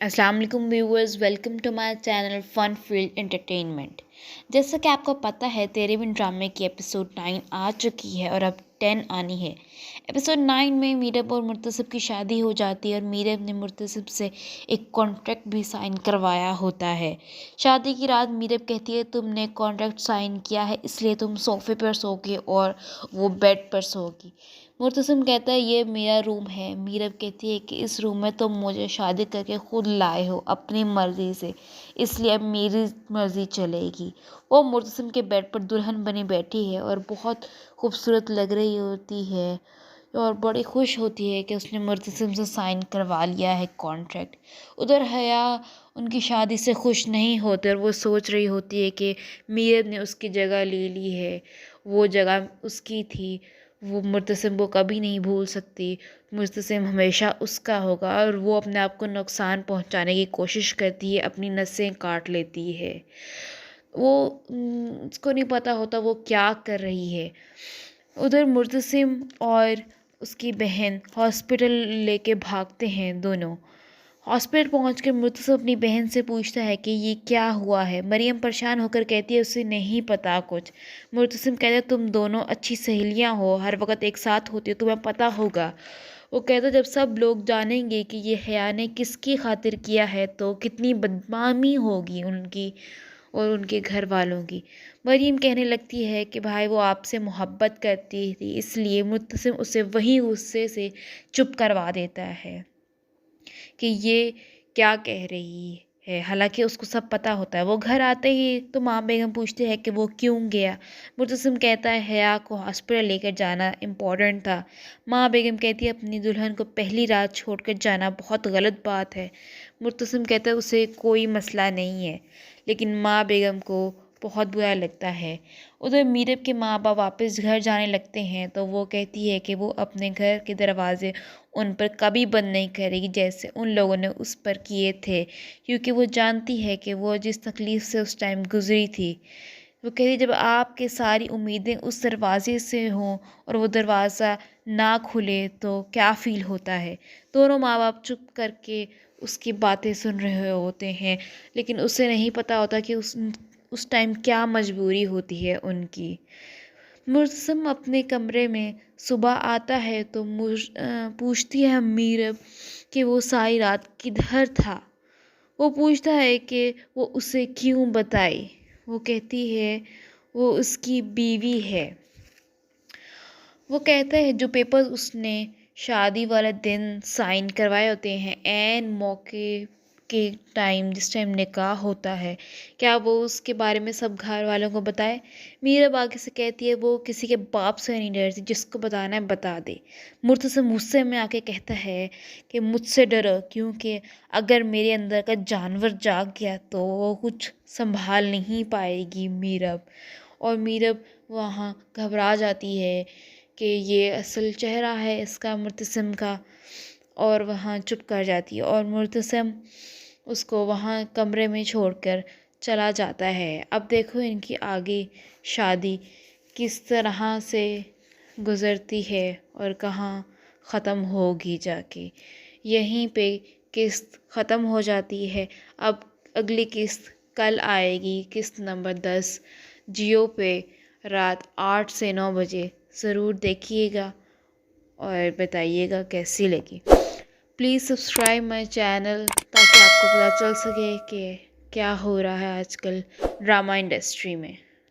अस्सलाम वालेकुम viewers, welcome to my channel fun field entertainment. जैसा कि आपको पता है, तेरे बिन ड्रामे की एपिसोड 9 आ चुकी है और अब 10 आनी है। एपिसोड 9 में मीरब और मुर्तसिब की शादी हो जाती है और मीरब ने मुर्तसिब से एक कॉन्ट्रैक्ट भी साइन करवाया होता है। शादी की रात मीरब कहती है, तुमने कॉन्ट्रैक्ट साइन किया है इसलिए तुम सोफ़े पर सोओगे और वो बेड पर सोओगी। मुर्तसिम कहता है, ये मेरा रूम है। मीरब कहती है कि इस रूम में तुम मुझे शादी करके खुद लाए हो अपनी मर्ज़ी से, इसलिए अब मेरी मर्ज़ी चलेगी। वो मुर्तसिम के बेड पर दुल्हन बनी बैठी है और बहुत खूबसूरत लग रही होती है और बड़ी खुश होती है कि उसने मुर्तसिम से साइन करवा लिया है कॉन्ट्रैक्ट। उधर हया उनकी शादी से खुश नहीं होते और वो सोच रही होती है कि मीरब ने उसकी जगह ले ली है, वो जगह उसकी थी, वो मुर्तसिम को कभी नहीं भूल सकती। मुर्तसिम हमेशा उसका होगा और वो अपने आप को नुकसान पहुंचाने की कोशिश करती है, अपनी नसें काट लेती है। वो उसको नहीं पता होता वो क्या कर रही है। उधर मुर्तसिम और उसकी बहन हॉस्पिटल लेके भागते हैं दोनों। हॉस्पिटल पहुंचकर मुर्तसिम अपनी बहन से पूछता है कि ये क्या हुआ है। मरियम परेशान होकर कहती है उसे नहीं पता कुछ। मुर्तसिम कहता है, तुम दोनों अच्छी सहेलियां हो, हर वक्त एक साथ होती हो, तुम्हें पता होगा। वो कहता है, जब सब लोग जानेंगे कि ये हया ने किसकी खातिर किया है तो कितनी बदनामी होगी उनकी और उनके घर वालों की। मरीम कहने लगती है कि भाई वो आपसे मोहब्बत करती थी, इसलिए मुत्तसिम उसे वहीं गुस्से से चुप करवा देता है कि ये क्या कह रही है। हालांकि उसको सब पता होता है। वो घर आते ही तो माँ बेगम पूछते हैं कि वो क्यों गया। मुर्तसिम कहता है हया को हॉस्पिटल लेकर जाना इम्पोर्टेंट था। माँ बेगम कहती है अपनी दुल्हन को पहली रात छोड़कर जाना बहुत गलत बात है। मुर्तसिम कहता है उसे कोई मसला नहीं है, लेकिन माँ बेगम को बहुत बुरा लगता है। उधर मीरब के माँ बाप वापस घर जाने लगते हैं तो वो कहती है कि वो अपने घर के दरवाजे उन पर कभी बंद नहीं करेगी जैसे उन लोगों ने उस पर किए थे, क्योंकि वो जानती है कि वो जिस तकलीफ़ से उस टाइम गुजरी थी। वो कहती, जब आपके सारी उम्मीदें उस दरवाजे से हों और वो दरवाज़ा ना खुले तो क्या फ़ील होता है। दोनों माँ बाप चुप करके उसकी बातें सुन रहे होते हैं, लेकिन उसे नहीं पता होता कि उस टाइम क्या मजबूरी होती है उनकी। मुर्तसिम अपने कमरे में सुबह आता है तो पूछती है मीरब कि वो सारी रात किधर था। वो पूछता है कि वो उसे क्यों बताए। वो कहती है वो उसकी बीवी है। वो कहता है जो पेपर उसने शादी वाले दिन साइन करवाए होते हैं ऐन मौके के टाइम, जिस टाइम निकाह होता है, क्या वो उसके बारे में सब घर वालों को बताए। मीरा आगे से कहती है वो किसी के बाप से नहीं डरती, जिसको बताना है बता दे। मुर्तसिम गुस्से में आके कहता है कि मुझसे डरो, क्योंकि अगर मेरे अंदर का जानवर जाग गया तो वो कुछ संभाल नहीं पाएगी मीरब। और मीरब वहाँ घबरा जाती है कि ये असल चेहरा है इसका मुर्तसिम का, और वहाँ चुप कर जाती है और मुर्तसिम उसको वहाँ कमरे में छोड़कर चला जाता है। अब देखो इनकी आगे शादी किस तरह से गुज़रती है और कहाँ ख़त्म होगी जाके। यहीं पे किस्त ख़त्म हो जाती है। अब अगली किस्त कल आएगी, किस्त नंबर 10 जियो पे रात 8 से 9 बजे। ज़रूर देखिएगा और बताइएगा कैसी लगी। प्लीज़ सब्सक्राइब माय चैनल ताकि आपको पता चल सके कि क्या हो रहा है आजकल ड्रामा इंडस्ट्री में।